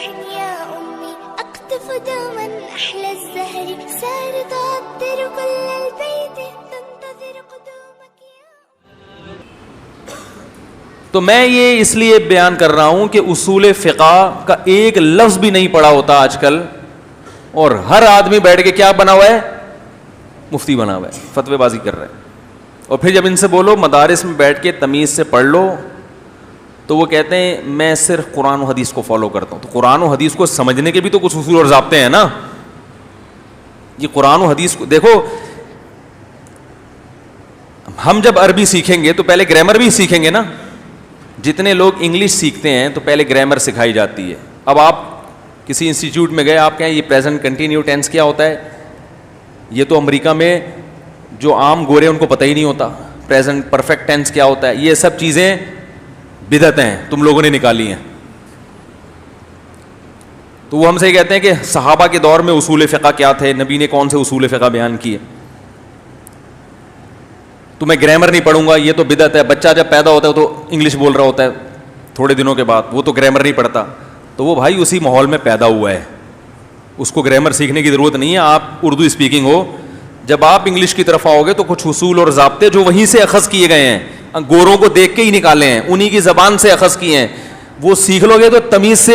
يا أمي أقطف دوما أحلى الزهر سار تعطر كل البيت تنتظر قدومك يا. تو میں یہ اس لیے بیان کر رہا ہوں کہ اصول فقہ کا ایک لفظ بھی نہیں پڑھا ہوتا آج کل, اور ہر آدمی بیٹھ کے کیا بنا ہوا ہے, مفتی بنا ہوا ہے, فتوی بازی کر رہا ہے. اور پھر جب ان سے بولو مدارس میں بیٹھ کے تمیز سے پڑھ لو, تو وہ کہتے ہیں میں صرف قرآن و حدیث کو فالو کرتا ہوں. تو قرآن و حدیث کو سمجھنے کے بھی تو کچھ اصول اور ضابطے ہیں نا. یہ قرآن و حدیث کو دیکھو, ہم جب عربی سیکھیں گے تو پہلے گرامر بھی سیکھیں گے نا. جتنے لوگ انگلش سیکھتے ہیں تو پہلے گرامر سکھائی جاتی ہے. اب آپ کسی انسٹیٹیوٹ میں گئے, آپ کہیں یہ پریزنٹ کنٹینیو ٹینس کیا ہوتا ہے, یہ تو امریکہ میں جو عام گورے ان کو پتہ ہی نہیں ہوتا. پریزنٹ پرفیکٹ ٹینس کیا ہوتا ہے, یہ سب چیزیں بدعت ہیں, تم لوگوں نے نکالی ہیں. تو وہ ہم سے کہتے ہیں کہ صحابہ کے دور میں اصول فقہ کیا تھے, نبی نے کون سے اصول فقہ بیان کیے. تو میں گرامر نہیں پڑھوں گا, یہ تو بدعت ہے. بچہ جب پیدا ہوتا ہے تو انگلش بول رہا ہوتا ہے تھوڑے دنوں کے بعد, وہ تو گرامر نہیں پڑھتا. تو وہ بھائی اسی ماحول میں پیدا ہوا ہے, اس کو گرامر سیکھنے کی ضرورت نہیں ہے. آپ اردو اسپیکنگ ہو, جب آپ انگلش کی طرف آؤ گے تو کچھ اصول اور ضابطے جو وہیں سے اخذ کیے گئے ہیں, گوروں کو دیکھ کے ہی نکالے ہیں, انہی کی زبان سے اخذ کیے ہیں, وہ سیکھ لو گے تو تمیز سے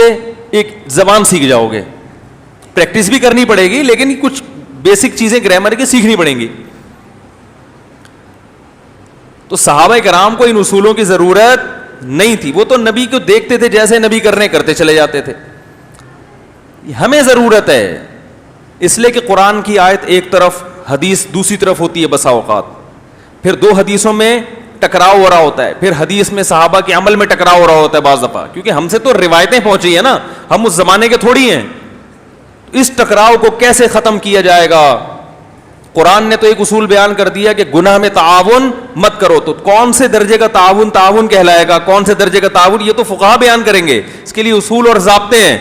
ایک زبان سیکھ جاؤ گے. پریکٹس بھی کرنی پڑے گی لیکن کچھ بیسک چیزیں گرامر کی سیکھنی پڑیں گی. تو صحابہ کرام کو ان اصولوں کی ضرورت نہیں تھی, وہ تو نبی کو دیکھتے تھے جیسے نبی کرتے چلے جاتے تھے. ہمیں ضرورت ہے اس لیے کہ قرآن کی آیت ایک طرف, حدیث دوسری طرف ہوتی ہے بسا اوقات, پھر دو حدیثوں میں ٹکراؤ ہو رہا ہوتا ہے, پھر حدیث میں صحابہ کے عمل میں ٹکراؤ ہو رہا ہوتا ہے بعض دفعہ, کیونکہ ہم سے تو روایتیں پہنچی ہیں نا, ہم اس زمانے کے تھوڑی ہیں. اس ٹکراؤ کو کیسے ختم کیا جائے گا؟ قرآن نے تو ایک اصول بیان کر دیا کہ گناہ میں تعاون مت کرو. تو کون سے درجے کا تعاون کہلائے گا, کون سے درجے کا تعاون, یہ تو فقہا بیان کریں گے. اس کے لیے اصول اور ضابطے ہیں.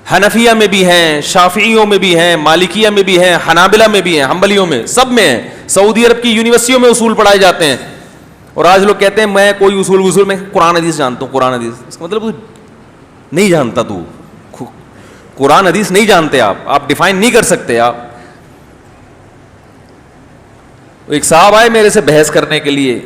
حنفیہ میں بھی ہیں, شافعیوں میں بھی ہیں, مالکیہ میں بھی ہیں, حنابلہ میں بھی ہیں, حنبلیوں میں, سب میں ہیں. سعودی عرب کی یونیورسٹیوں میں اصول پڑھائے جاتے ہیں. اور آج لوگ کہتے ہیں میں کوئی اصول میں قرآن حدیث جانتا ہوں. قرآن حدیث اس کا مطلب نہیں جانتا, تو قرآن حدیث نہیں جانتے آپ ڈیفائن نہیں کر سکتے. آپ ایک صاحب آئے میرے سے بحث کرنے کے لیے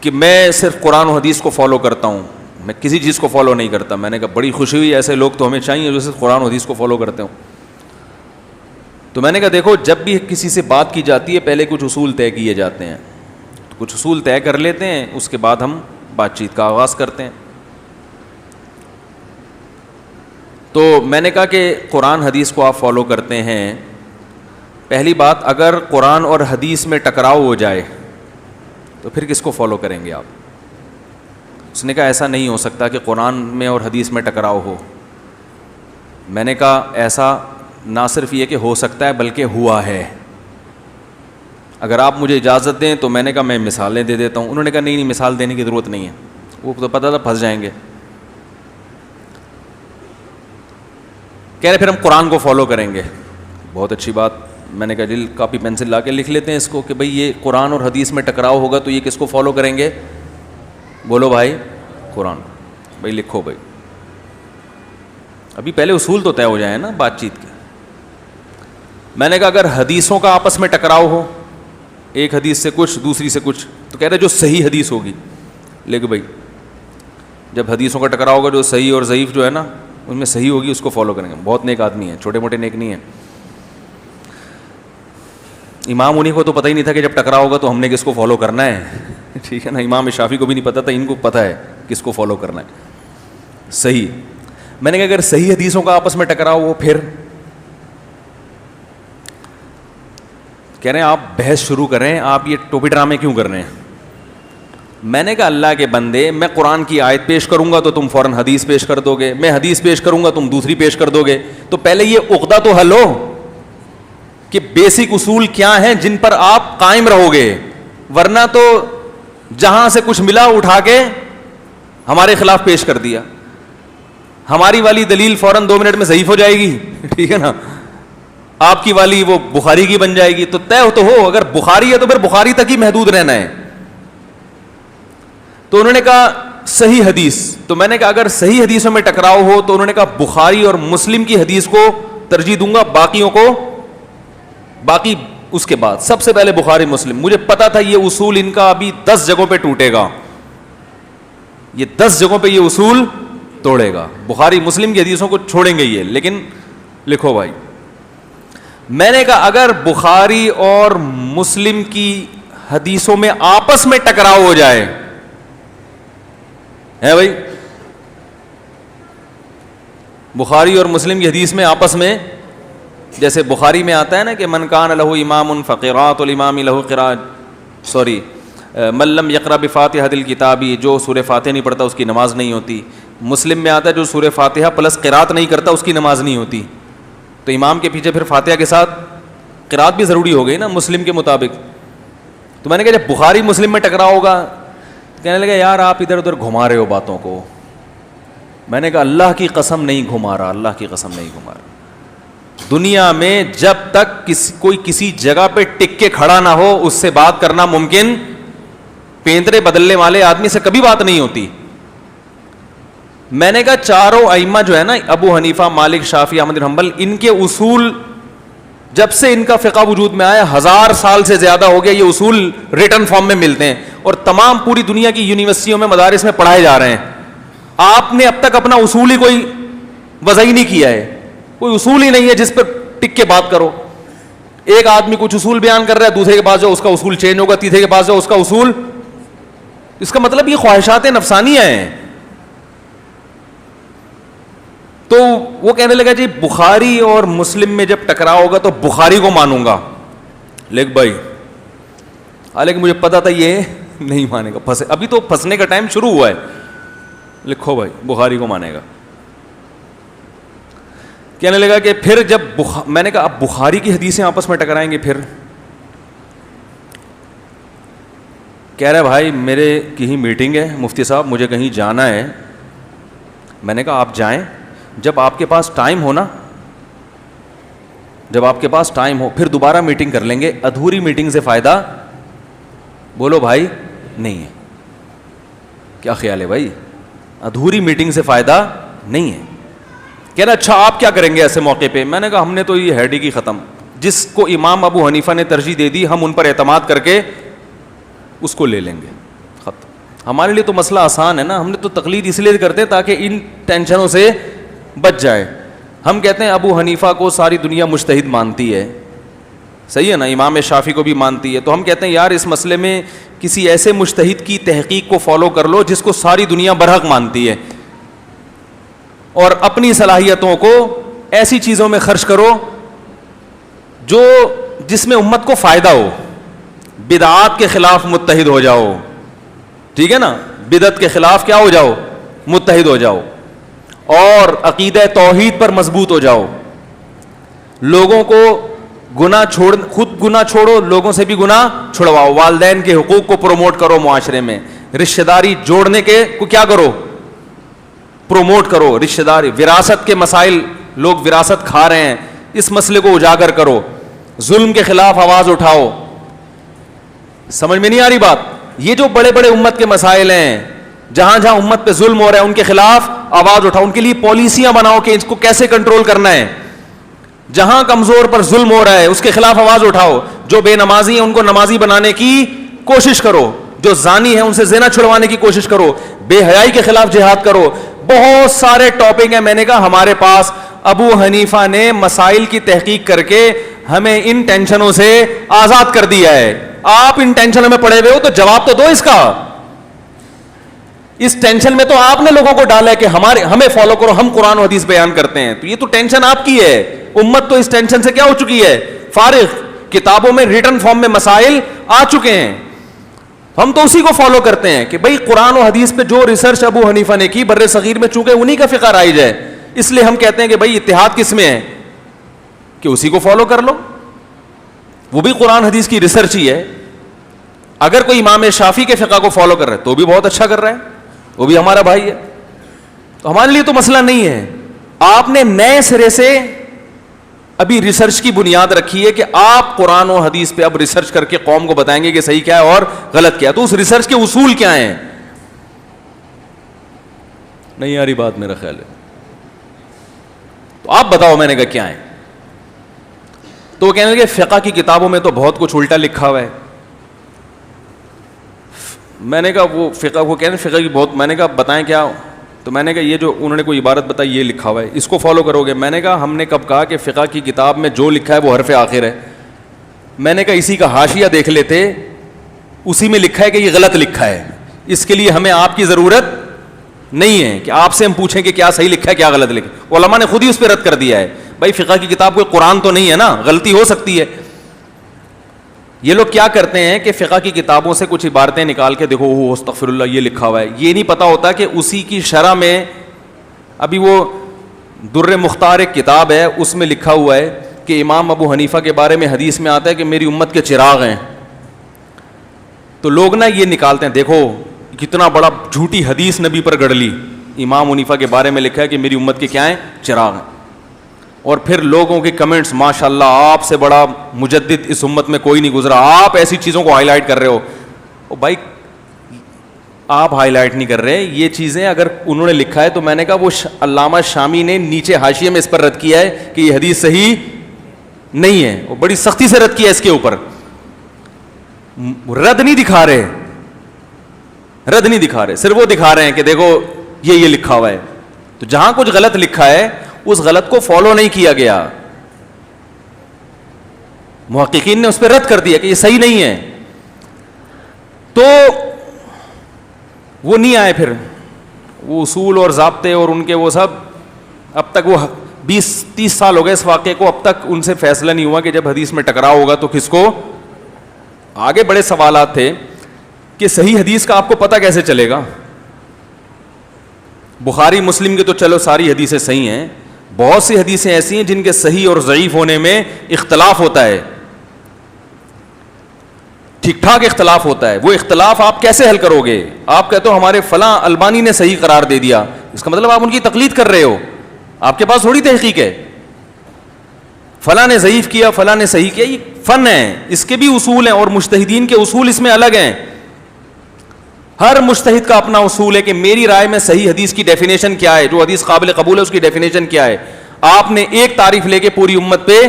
کہ میں صرف قرآن و حدیث کو فالو کرتا ہوں, میں کسی چیز کو فالو نہیں کرتا. میں نے کہا بڑی خوشی ہوئی, ایسے لوگ تو ہمیں چاہیے جو صرف قرآن و حدیث کو فالو کرتے ہوں. تو میں نے کہا دیکھو, جب بھی کسی سے بات کی جاتی ہے پہلے کچھ اصول طے کیے جاتے ہیں, کچھ اصول طے کر لیتے ہیں, اس کے بعد ہم بات چیت کا آغاز کرتے ہیں. تو میں نے کہا کہ قرآن حدیث کو آپ فالو کرتے ہیں, پہلی بات اگر قرآن اور حدیث میں ٹکراؤ ہو جائے تو پھر کس کو فالو کریں گے آپ؟ اس نے کہا ایسا نہیں ہو سکتا کہ قرآن میں اور حدیث میں ٹکراؤ ہو. میں نے کہا ایسا نہ صرف یہ کہ ہو سکتا ہے بلکہ ہوا ہے. اگر آپ مجھے اجازت دیں تو میں نے کہا میں مثالیں دے دیتا ہوں. انہوں نے کہا نہیں مثال دینے کی ضرورت نہیں ہے, وہ تو پتہ تھا پھنس جائیں گے. کہہ رہے پھر ہم قرآن کو فالو کریں گے. بہت اچھی بات. میں نے کہا جی کاپی پینسل لا کے لکھ لیتے ہیں اس کو کہ بھئی یہ قرآن اور حدیث میں ٹکراؤ ہوگا تو یہ کس کو فالو کریں گے؟ بولو بھائی قرآن. بھائی لکھو بھائی, ابھی پہلے اصول تو طے ہو جائیں نا بات چیت کے. میں نے کہا اگر حدیثوں کا آپس میں ٹکراؤ ہو, ایک حدیث سے کچھ دوسری سے کچھ, تو کہہ رہے جو صحیح حدیث ہوگی. لیکن بھائی جب حدیثوں کا ٹکراؤ ہوگا, جو صحیح اور ضعیف جو ہے نا ان میں صحیح ہوگی اس کو فالو کریں گے. بہت نیک آدمی ہیں, چھوٹے موٹے نیک نہیں ہیں. امام انہیں کو تو پتہ ہی نہیں تھا کہ جب ٹکراؤ ہوگا تو ہم نے کس کو فالو کرنا ہے. ٹھیک ہے نا, امام شافعی کو بھی نہیں پتہ تھا, ان کو پتہ ہے کس کو فالو کرنا ہے. صحیح. میں نے کہا اگر صحیح حدیثوں کا آپس میں ٹکراؤ ہو پھر کہہ رہے ہیں آپ بحث شروع کریں, آپ یہ ٹوپی ڈرامے کیوں کر رہے ہیں؟ میں نے کہا اللہ کے بندے, میں قرآن کی آیت پیش کروں گا تو تم فوراً حدیث پیش کر دو گے, میں حدیث پیش کروں گا تم دوسری پیش کر دو گے. تو پہلے یہ عقدہ تو حل ہو کہ بیسک اصول کیا ہیں جن پر آپ قائم رہو گے, ورنہ تو جہاں سے کچھ ملا اٹھا کے ہمارے خلاف پیش کر دیا. ہماری والی دلیل فوراً 2 منٹ میں ضعیف ہو جائے گی, ٹھیک ہے نا, آپ کی والی وہ بخاری کی بن جائے گی. تو طے تو ہو, اگر بخاری ہے تو پھر بخاری تک ہی محدود رہنا ہے. تو انہوں نے کہا صحیح حدیث, تو میں نے کہا اگر صحیح حدیثوں میں ٹکراؤ ہو تو انہوں نے کہا بخاری اور مسلم کی حدیث کو ترجیح دوں گا, باقیوں کو باقی اس کے بعد. سب سے پہلے بخاری مسلم. مجھے پتا تھا یہ اصول ان کا ابھی 10 جگہوں پہ ٹوٹے گا, یہ 10 جگہوں پہ یہ اصول توڑے گا, بخاری مسلم کی حدیثوں کو چھوڑیں گے یہ. لیکن لکھو بھائی, میں نے کہا اگر بخاری اور مسلم کی حدیثوں میں آپس میں ٹکراؤ ہو جائے, ہے بھائی, بخاری اور مسلم کی حدیث میں آپس میں, جیسے بخاری میں آتا ہے نا کہ من کان لہ امام فقراۃ الامام لہ قراءۃ, من لم یقرأ بفاتحۃ الکتاب, جو سورہ فاتحہ نہیں پڑھتا اس کی نماز نہیں ہوتی. مسلم میں آتا ہے جو سورہ فاتحہ پلس قراءت نہیں کرتا اس کی نماز نہیں ہوتی. تو امام کے پیچھے پھر فاتحہ کے ساتھ قراءت بھی ضروری ہو گئی نا مسلم کے مطابق. تو میں نے کہا جب بخاری مسلم میں ٹکرا ہوگا, کہنے لگا یار آپ ادھر ادھر گھما رہے ہو باتوں کو. میں نے کہا اللہ کی قسم نہیں گھما رہا, اللہ کی قسم نہیں گھما رہا. دنیا میں جب تک کوئی کسی جگہ پہ ٹک کے کھڑا نہ ہو اس سے بات کرنا ممکن, پینترے بدلنے والے آدمی سے کبھی بات نہیں ہوتی. میں نے کہا چاروں ائمہ جو ہے نا, ابو حنیفہ, مالک, شافعی, احمد بن حنبل, ان کے اصول جب سے ان کا فقہ وجود میں آیا 1000 سال سے زیادہ ہو گیا, یہ اصول ریٹن فارم میں ملتے ہیں اور تمام پوری دنیا کی یونیورسٹیوں میں, مدارس میں پڑھائے جا رہے ہیں. آپ نے اب تک اپنا اصول ہی کوئی وضع ہی نہیں کیا ہے, کوئی اصول ہی نہیں ہے جس پر ٹک کے بات کرو. ایک آدمی کچھ اصول بیان کر رہا ہے, دوسرے کے پاس جاؤ اس کا اصول چینج ہوگا, تیسرے کے پاس جاؤ اس کا اصول. اس کا مطلب یہ خواہشات نفسانیہ ہیں. تو وہ کہنے لگا جی بخاری اور مسلم میں جب ٹکراؤ ہوگا تو بخاری کو مانوں گا. لیک بھائی, حالانکہ مجھے پتا تھا یہ نہیں مانے گا, پھنسے, ابھی تو پھنسنے کا ٹائم شروع ہوا ہے. لکھو بھائی بخاری کو مانے گا. کہنے لگا کہ پھر جب میں نے کہا اب بخاری کی حدیثیں آپس میں ٹکرائیں گے پھر. کہہ رہے بھائی میرے کی ہی میٹنگ ہے مفتی صاحب, مجھے کہیں جانا ہے. میں نے کہا آپ جائیں, جب آپ کے پاس ٹائم ہو نا, جب آپ کے پاس ٹائم ہو پھر دوبارہ میٹنگ کر لیں گے. ادھوری میٹنگ سے فائدہ بولو بھائی نہیں ہے. کیا خیال ہے بھائی, ادھوری میٹنگ سے فائدہ نہیں ہے. کہہ رہا اچھا آپ کیا کریں گے ایسے موقع پہ. میں نے کہا ہم نے تو یہ ہیڈی کی ختم, جس کو امام ابو حنیفہ نے ترجیح دے دی ہم ان پر اعتماد کر کے اس کو لے لیں گے. ختم. ہمارے لیے تو مسئلہ آسان ہے نا, ہم نے تو تقلید اس لیے کرتے ہیں تاکہ ان ٹینشنوں سے بچ جائے. ہم کہتے ہیں ابو حنیفہ کو ساری دنیا مجتہد مانتی ہے, صحیح ہے نا, امام شافعی کو بھی مانتی ہے. تو ہم کہتے ہیں یار اس مسئلے میں کسی ایسے مجتہد کی تحقیق کو فالو کر لو جس کو ساری دنیا برحق مانتی ہے, اور اپنی صلاحیتوں کو ایسی چیزوں میں خرچ کرو جو جس میں امت کو فائدہ ہو. بدعات کے خلاف متحد ہو جاؤ, ٹھیک ہے نا, بدعت کے خلاف کیا ہو جاؤ, متحد ہو جاؤ, اور عقیدہ توحید پر مضبوط ہو جاؤ. لوگوں کو گناہ چھوڑ, خود گناہ چھوڑو, لوگوں سے بھی گناہ چھڑواؤ. والدین کے حقوق کو پروموٹ کرو معاشرے میں. رشتہ داری جوڑنے کے کو کیا کرو, پروموٹ کرو. رشتہ داری, وراثت کے مسائل, لوگ وراثت کھا رہے ہیں, اس مسئلے کو اجاگر کرو. ظلم کے خلاف آواز اٹھاؤ. سمجھ میں نہیں آ رہی بات. یہ جو بڑے بڑے امت کے مسائل ہیں, جہاں جہاں امت پہ ظلم ہو رہا ہے ان کے خلاف آواز اٹھاؤ, ان کے لیے پالیسیاں بناؤ کہ اس کو کیسے کنٹرول کرنا ہے. جہاں کمزور پر ظلم ہو رہا ہے اس کے خلاف آواز اٹھاؤ. جو بے نمازی ہیں ان کو نمازی بنانے کی کوشش کرو. جو زانی ہیں ان سے زنا چھڑوانے کی کوشش کرو. بے حیائی کے خلاف جہاد کرو. بہت سارے ٹاپک ہیں. میں نے کہا ہمارے پاس ابو حنیفہ نے مسائل کی تحقیق کر کے ہمیں ان ٹینشنوں سے آزاد کر دیا ہے. آپ ان ٹینشنوں میں پڑے ہوئے ہو تو جواب تو دو اس کا. اس ٹینشن میں تو آپ نے لوگوں کو ڈالا ہے کہ ہمیں فالو کرو, ہم قرآن و حدیث بیان کرتے ہیں. تو یہ تو ٹینشن آپ کی ہے. امت تو اس ٹینشن سے کیا ہو چکی ہے, فارغ. کتابوں میں ریٹن فارم میں مسائل آ چکے ہیں, ہم تو اسی کو فالو کرتے ہیں کہ بھئی قرآن و حدیث پہ جو ریسرچ ابو حنیفہ نے کی بر صغیر میں, چونکہ انہی کا فقہ رائج ہے, اس لیے ہم کہتے ہیں کہ بھئی اتحاد کس میں ہے کہ اسی کو فالو کر لو. وہ بھی قرآن حدیث کی ریسرچ ہی ہے. اگر کوئی امام شافعی کے فقہ کو فالو کر رہا ہے تو بھی بہت اچھا کر رہا ہے, وہ بھی ہمارا بھائی ہے. تو ہمارے لیے تو مسئلہ نہیں ہے. آپ نے نئے سرے سے ابھی ریسرچ کی بنیاد رکھی ہے کہ آپ قرآن و حدیث پہ اب ریسرچ کر کے قوم کو بتائیں گے کہ صحیح کیا ہے اور غلط کیا ہے. تو اس ریسرچ کے اصول کیا ہیں, نہیں آ رہی بات میرا خیال ہے. تو آپ بتاؤ. میں نے کہا کیا ہے؟ تو وہ کہنے لگے فقہ کی کتابوں میں تو بہت کچھ الٹا لکھا ہوا ہے. میں نے کہا وہ فقہ کو کہنے فقہ کی بہت. میں نے کہا بتائیں کیا؟ تو میں نے کہا یہ جو انہوں نے کوئی عبارت بتائی یہ لکھا ہوا ہے, اس کو فالو کرو گے؟ میں نے کہا ہم نے کب کہا کہ فقہ کی کتاب میں جو لکھا ہے وہ حرف آخر ہے؟ میں نے کہا اسی کا حاشیہ دیکھ لیتے, اسی میں لکھا ہے کہ یہ غلط لکھا ہے. اس کے لیے ہمیں آپ کی ضرورت نہیں ہے کہ آپ سے ہم پوچھیں کہ کیا صحیح لکھا ہے کیا غلط لکھا ہے. علماء نے خود ہی اس پہ رد کر دیا ہے. بھائی فقہ کی کتاب کوئی قرآن تو نہیں ہے نا, غلطی ہو سکتی ہے. یہ لوگ کیا کرتے ہیں کہ فقہ کی کتابوں سے کچھ عبارتیں نکال کے دیکھو اوہ استغفر اللہ یہ لکھا ہوا ہے. یہ نہیں پتا ہوتا کہ اسی کی شرح میں ابھی وہ در مختار ایک کتاب ہے, اس میں لکھا ہوا ہے کہ امام ابو حنیفہ کے بارے میں حدیث میں آتا ہے کہ میری امت کے چراغ ہیں. تو لوگ نا یہ نکالتے ہیں, دیکھو کتنا بڑا جھوٹی حدیث نبی پر گڑ لی. امام حنیفہ کے بارے میں لکھا ہے کہ میری امت کے کیا ہیں, چراغ ہیں. اور پھر لوگوں کے کمنٹس ماشاءاللہ آپ سے بڑا مجدد اس امت میں کوئی نہیں گزرا, آپ ایسی چیزوں کو ہائی لائٹ کر رہے ہو. او بھائی آپ ہائی لائٹ نہیں کر رہے, یہ چیزیں اگر انہوں نے لکھا ہے تو میں نے کہا وہ علامہ شامی نے نیچے حاشیے میں اس پر رد کیا ہے کہ یہ حدیث صحیح نہیں ہے, وہ بڑی سختی سے رد کیا اس کے اوپر. رد نہیں دکھا رہے, رد نہیں دکھا رہے, صرف وہ دکھا رہے ہیں کہ دیکھو یہ لکھا ہوا ہے. تو جہاں کچھ غلط لکھا ہے اس غلط کو فالو نہیں کیا گیا, محققین نے اس پہ رد کر دیا کہ یہ صحیح نہیں ہے. تو وہ نہیں آئے پھر وہ اصول اور ضابطے اور ان کے وہ سب. اب تک وہ 20-30 سال ہو گئے اس واقعے کو, اب تک ان سے فیصلہ نہیں ہوا کہ جب حدیث میں ٹکراؤ ہوگا تو کس کو. آگے بڑے سوالات تھے کہ صحیح حدیث کا آپ کو پتہ کیسے چلے گا. بخاری مسلم کے تو چلو ساری حدیثیں صحیح ہیں, بہت سی حدیثیں ایسی ہیں جن کے صحیح اور ضعیف ہونے میں اختلاف ہوتا ہے, ٹھیک ٹھاک اختلاف ہوتا ہے. وہ اختلاف آپ کیسے حل کرو گے؟ آپ کہتے ہو ہمارے فلاں البانی نے صحیح قرار دے دیا, اس کا مطلب آپ ان کی تقلید کر رہے ہو, آپ کے پاس تھوڑی تحقیق ہے. فلاں نے ضعیف کیا فلاں نے صحیح کیا, یہ فن ہے, اس کے بھی اصول ہیں اور مجتہدین کے اصول اس میں الگ ہیں. ہر مجتہد کا اپنا اصول ہے کہ میری رائے میں صحیح حدیث کی ڈیفینیشن کیا ہے, جو حدیث قابل قبول ہے اس کی ڈیفینیشن کیا ہے. آپ نے ایک تعریف لے کے پوری امت پہ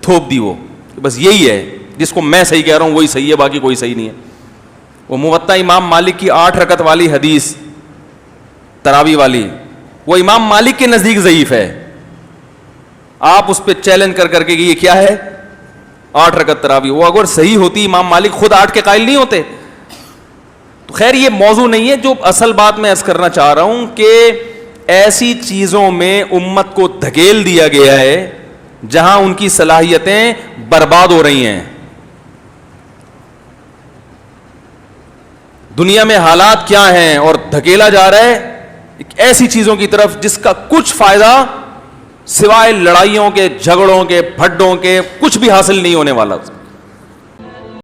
تھوپ دی, وہ بس یہی ہے جس کو میں صحیح کہہ رہا ہوں وہی صحیح ہے, باقی کوئی صحیح نہیں ہے. وہ موطا امام مالک کی 8 رکعت والی حدیث تراویح والی, وہ امام مالک کے نزدیک ضعیف ہے. آپ اس پہ چیلنج کر کے کہ یہ کیا ہے 8 رکعت تراویح, وہ اگر صحیح ہوتی امام مالک خود 8 کے قائل نہیں ہوتے. تو خیر یہ موضوع نہیں ہے. جو اصل بات میں عرض کرنا چاہ رہا ہوں کہ ایسی چیزوں میں امت کو دھکیل دیا گیا ہے جہاں ان کی صلاحیتیں برباد ہو رہی ہیں. دنیا میں حالات کیا ہیں اور دھکیلا جا رہا ہے ایک ایسی چیزوں کی طرف جس کا کچھ فائدہ سوائے لڑائیوں کے, جھگڑوں کے, پھڈوں کے کچھ بھی حاصل نہیں ہونے والا.